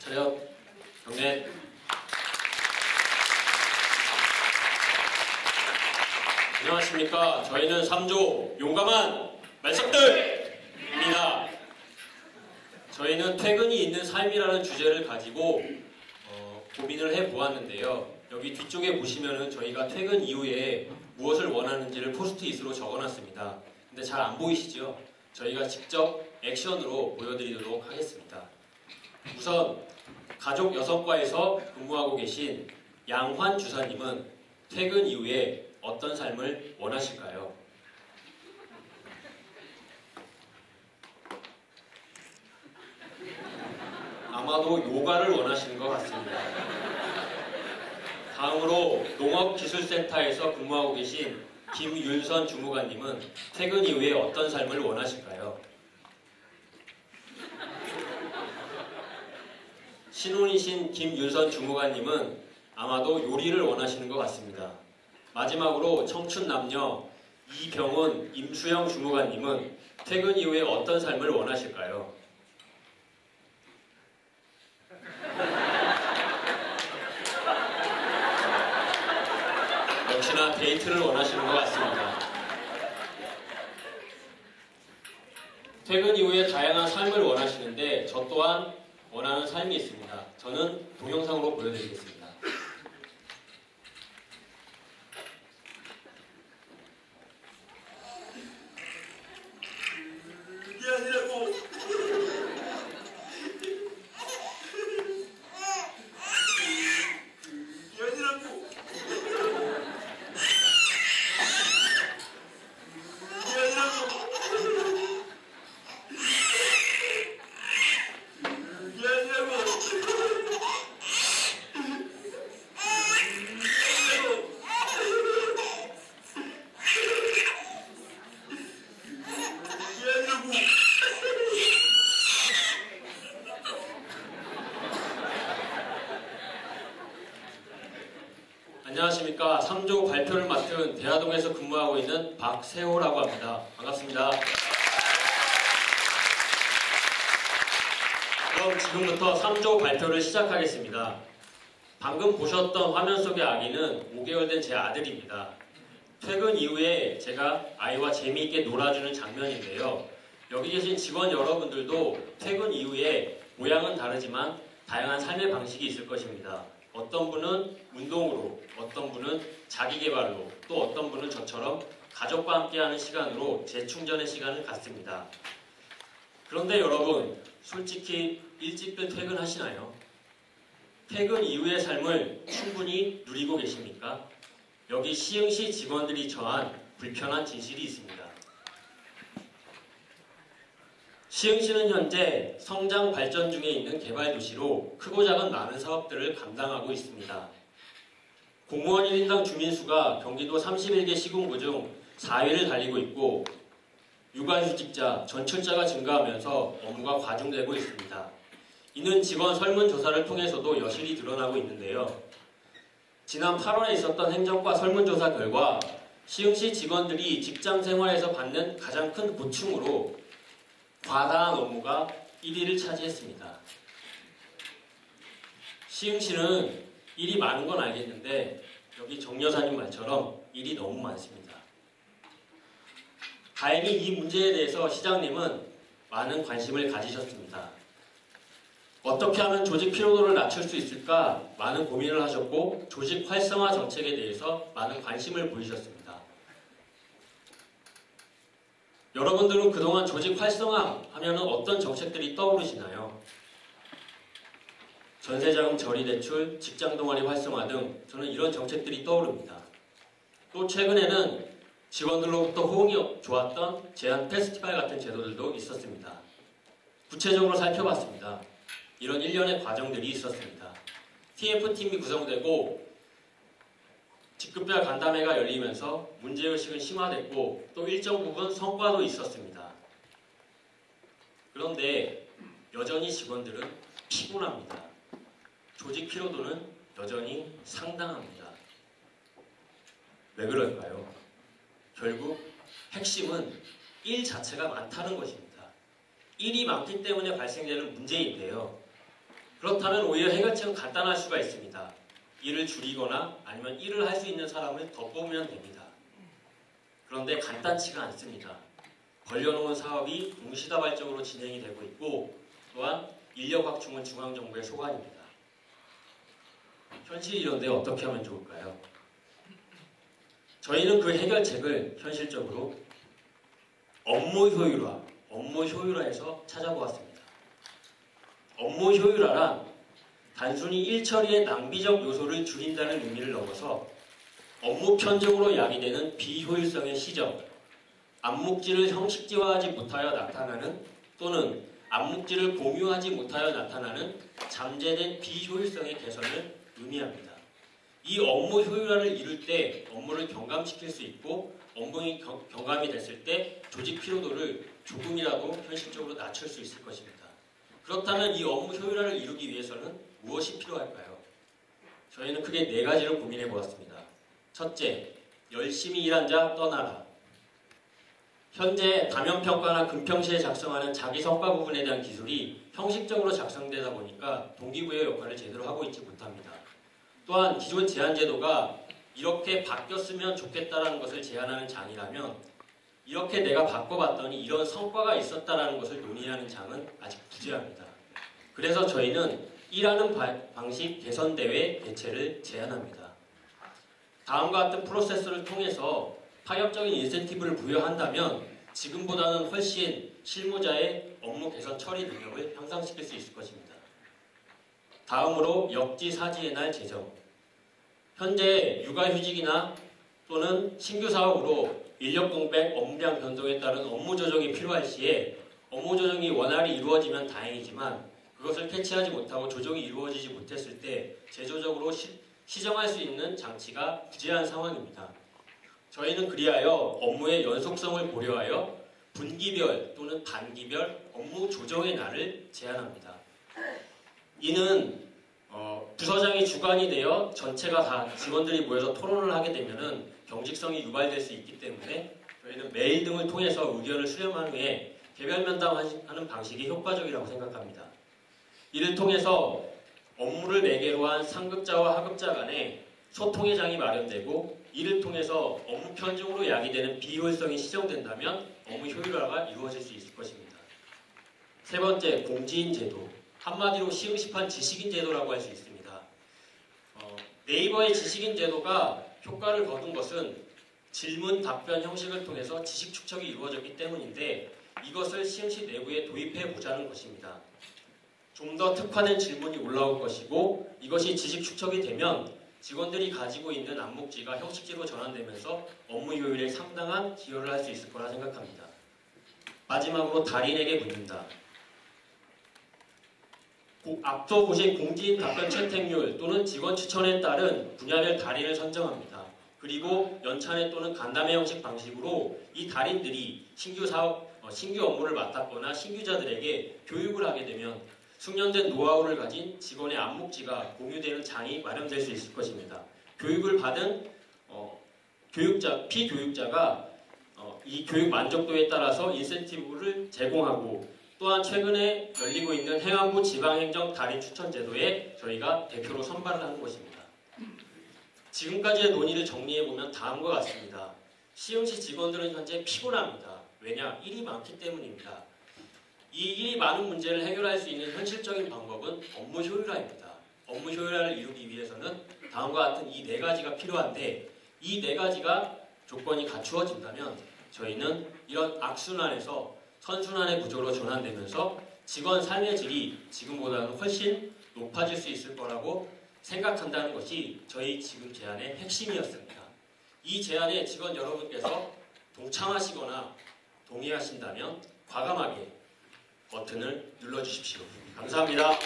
차렷, 경례. 안녕하십니까. 저희는 3조 용감한 말석들입니다. 저희는 퇴근이 있는 삶이라는 주제를 가지고 고민을 해보았는데요. 여기 뒤쪽에 보시면은 저희가 퇴근 이후에 무엇을 원하는지를 포스트잇으로 적어놨습니다. 근데 잘 안 보이시죠? 저희가 직접 액션으로 보여드리도록 하겠습니다. 우선 가족 여성과에서 근무하고 계신 양환 주사님은 퇴근 이후에 어떤 삶을 원하실까요? 아마도 요가를 원하시는 것 같습니다. 다음으로 농업기술센터에서 근무하고 계신 김윤선 주무관님은 퇴근 이후에 어떤 삶을 원하실까요? 신혼이신 김윤선 주무관님은 아마도 요리를 원하시는 것 같습니다. 마지막으로 청춘남녀 이병훈, 임수영 주무관님은 퇴근 이후에 어떤 삶을 원하실까요? 역시나 데이트를 원하시는 것 같습니다. 퇴근 이후에 다양한 삶을 원하시는데 저 또한 원하는 삶이 있습니다. 저는 동영상으로 보여드리겠습니다. 안녕하십니까. 3조 발표를 맡은 대하동에서 근무하고 있는 박세호라고 합니다. 반갑습니다. 그럼 지금부터 3조 발표를 시작하겠습니다. 방금 보셨던 화면 속의 아기는 5개월 된 제 아들입니다. 퇴근 이후에 제가 아이와 재미있게 놀아주는 장면인데요. 여기 계신 직원 여러분들도 퇴근 이후에 모양은 다르지만 다양한 삶의 방식이 있을 것입니다. 어떤 분은 운동으로, 어떤 분은 자기개발로, 또 어떤 분은 저처럼 가족과 함께하는 시간으로 재충전의 시간을 갖습니다. 그런데 여러분, 솔직히 일찍들 퇴근하시나요? 퇴근 이후의 삶을 충분히 누리고 계십니까? 여기 시흥시 직원들이 처한 불편한 진실이 있습니다. 시흥시는 현재 성장 발전 중에 있는 개발도시로 크고 작은 많은 사업들을 감당하고 있습니다. 공무원 1인당 주민수가 경기도 31개 시군구 중 4위를 달리고 있고 육아휴직자, 전출자가 증가하면서 업무가 과중되고 있습니다. 이는 직원 설문조사를 통해서도 여실히 드러나고 있는데요. 지난 8월에 있었던 행정과 설문조사 결과 시흥시 직원들이 직장 생활에서 받는 가장 큰 고충으로 과다한 업무가 1위를 차지했습니다. 시흥시는 일이 많은 건 알겠는데 여기 정 여사님 말처럼 일이 너무 많습니다. 다행히 이 문제에 대해서 시장님은 많은 관심을 가지셨습니다. 어떻게 하면 조직 피로도를 낮출 수 있을까 많은 고민을 하셨고 조직 활성화 정책에 대해서 많은 관심을 보이셨습니다. 여러분들은 그동안 조직 활성화 하면 어떤 정책들이 떠오르시나요? 전세자금 처리대출, 직장동아리 활성화 등 저는 이런 정책들이 떠오릅니다. 또 최근에는 직원들로부터 호응이 좋았던 제한 페스티벌 같은 제도들도 있었습니다. 구체적으로 살펴봤습니다. 이런 일련의 과정들이 있었습니다. TF팀이 구성되고 직급별 간담회가 열리면서 문제의식은 심화됐고 또 일정 부분 성과도 있었습니다. 그런데 여전히 직원들은 피곤합니다. 조직 피로도는 여전히 상당합니다. 왜 그럴까요? 결국 핵심은 일 자체가 많다는 것입니다. 일이 많기 때문에 발생되는 문제인데요. 그렇다면 오히려 해결책은 간단할 수가 있습니다. 일을 줄이거나 아니면 일을 할 수 있는 사람을 더 뽑으면 됩니다. 그런데 간단치가 않습니다. 벌려놓은 사업이 동시다발적으로 진행이 되고 있고 또한 인력 확충은 중앙정부의 소관입니다. 현실이 이런데 어떻게 하면 좋을까요? 저희는 그 해결책을 현실적으로 업무 효율화에서 찾아보았습니다. 업무 효율화란 단순히 일처리의 낭비적 요소를 줄인다는 의미를 넘어서 업무 편적으로 야기되는 비효율성의 시정, 암묵지를 형식지화하지 못하여 나타나는 또는 암묵지를 공유하지 못하여 나타나는 잠재된 비효율성의 개선을 의미합니다. 이 업무 효율화를 이룰 때 업무를 경감시킬 수 있고 업무가 경감이 됐을 때 조직 피로도를 조금이라도 현실적으로 낮출 수 있을 것입니다. 그렇다면 이 업무 효율화를 이루기 위해서는 무엇이 필요할까요? 저희는 크게 4가지를 고민해 보았습니다. 첫째, 열심히 일한 자 떠나라. 현재 다면평가나 금평시에 작성하는 자기 성과 부분에 대한 기술이 형식적으로 작성되다 보니까 동기부여 역할을 제대로 하고 있지 못합니다. 또한 기존 제안제도가 이렇게 바뀌었으면 좋겠다라는 것을 제안하는 장이라면 이렇게 내가 바꿔봤더니 이런 성과가 있었다라는 것을 논의하는 장은 아직 부재합니다. 그래서 저희는 일하는 방식 개선대회 개최를 제안합니다. 다음과 같은 프로세스를 통해서 파격적인 인센티브를 부여한다면 지금보다는 훨씬 실무자의 업무 개선 처리 능력을 향상시킬 수 있을 것입니다. 다음으로 역지사지의 날 제정. 현재 육아휴직이나 또는 신규 사업으로 인력 공백, 업무량 변동에 따른 업무 조정이 필요할 시에 업무 조정이 원활히 이루어지면 다행이지만 그것을 캐치하지 못하고 조정이 이루어지지 못했을 때 제도적으로 시정할 수 있는 장치가 부재한 상황입니다. 저희는 그리하여 업무의 연속성을 고려하여 분기별 또는 단기별 업무 조정의 날을 제안합니다. 이는 부서장이 주관이 되어 전체가 다 직원들이 모여서 토론을 하게 되면 경직성이 유발될 수 있기 때문에 저희는 메일 등을 통해서 의견을 수렴한 후에 개별 면담하는 방식이 효과적이라고 생각합니다. 이를 통해서 업무를 매개로 한 상급자와 하급자 간에 소통의 장이 마련되고 이를 통해서 업무 편중으로 야기되는 비효율성이 시정된다면 업무 효율화가 이루어질 수 있을 것입니다. 세 번째, 공지인 제도. 한마디로 시흥시판 지식인 제도라고 할 수 있습니다. 네이버의 지식인 제도가 효과를 거둔 것은 질문 답변 형식을 통해서 지식 축적이 이루어졌기 때문인데 이것을 시흥시 내부에 도입해 보자는 것입니다. 좀 더 특화된 질문이 올라올 것이고 이것이 지식 축적이 되면 직원들이 가지고 있는 암묵지가 형식지로 전환되면서 업무 효율에 상당한 기여를 할 수 있을 거라 생각합니다. 마지막으로 달인에게 묻는다. 앞서 보신 공지인 답변 채택률 또는 직원 추천에 따른 분야별 달인을 선정합니다. 그리고 연찬회 또는 간담회 형식 방식으로 이 달인들이 신규 업무를 맡았거나 신규자들에게 교육을 하게 되면 숙련된 노하우를 가진 직원의 암묵지가 공유되는 장이 마련될 수 있을 것입니다. 교육을 받은 피교육자가 이 교육 만족도에 따라서 인센티브를 제공하고 또한 최근에 열리고 있는 행안부 지방행정 달인 추천 제도에 저희가 대표로 선발을 하는 것입니다. 지금까지의 논의를 정리해보면 다음과 같습니다. 시흥시 직원들은 현재 피곤합니다. 왜냐? 일이 많기 때문입니다. 이 일이 많은 문제를 해결할 수 있는 현실적인 방법은 업무 효율화입니다. 업무 효율화를 이루기 위해서는 다음과 같은 이 4가지가 필요한데 이 4가지가 조건이 갖추어진다면 저희는 이런 악순환에서 선순환의 구조로 전환되면서 직원 삶의 질이 지금보다는 훨씬 높아질 수 있을 거라고 생각한다는 것이 저희 지금 제안의 핵심이었습니다. 이 제안에 직원 여러분께서 동참하시거나 동의하신다면 과감하게 버튼을 눌러주십시오. 감사합니다.